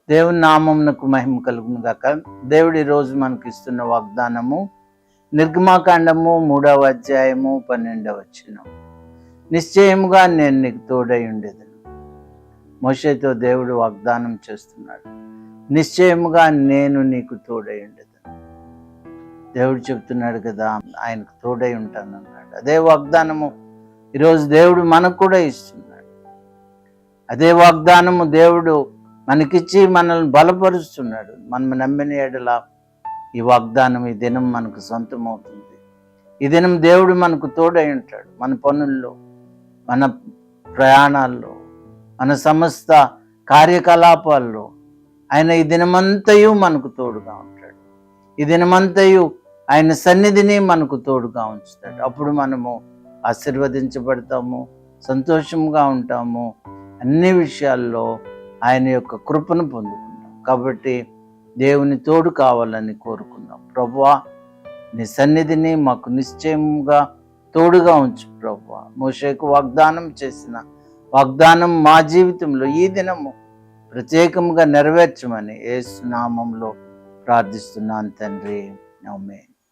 దేవుని నామమునకు మహిమ కలుగును గాక. దేవుడు ఈరోజు మనకి ఇస్తున్న వాగ్దానము నిర్గమాకాండము 3వ అధ్యాయము 12వ వచనం. నిశ్చయముగా నేను నీకు తోడై ఉండేదను. మోషేతో దేవుడు వాగ్దానం చేస్తున్నాడు, నిశ్చయముగా నేను నీకు తోడై ఉండేదను. దేవుడు చెప్తున్నాడు కదా, ఆయనకు తోడై ఉంటానన్నాడు. అదే వాగ్దానము ఈరోజు దేవుడు మనకు కూడా ఇస్తున్నాడు. అదే వాగ్దానము దేవుడు మనకిచ్చి మనల్ని బలపరుస్తున్నాడు. మనం నమ్మిన ఎడల ఈ వాగ్దానం ఈ దినం మనకు సొంతమవుతుంది. ఈ దినం దేవుడు మనకు తోడై ఉంటాడు. మన పనుల్లో, మన ప్రయాణాల్లో, మన సమస్త కార్యకలాపాల్లో ఆయన ఈ దినమంతయు మనకు తోడుగా ఉంటాడు. ఈ దినమంతయు ఆయన సన్నిధిని మనకు తోడుగా ఉంచుతాడు. అప్పుడు మనము ఆశీర్వదించబడతాము, సంతోషంగా ఉంటాము. అన్ని విషయాల్లో ఆయన యొక్క కృపను పొందుకుంటాం. కాబట్టి దేవుని తోడు కావాలని కోరుకుందాం. ప్రభువా, నీ సన్నిధిని మాకు నిశ్చయంగా తోడుగా ఉంచు ప్రభువా. మోషేకు వాగ్దానం చేసిన వాగ్దానం మా జీవితంలో ఈ దినము ప్రత్యేకంగా నెరవేర్చమని యేసు నామములో ప్రార్థిస్తున్నాను తండ్రి. ఆమేన్.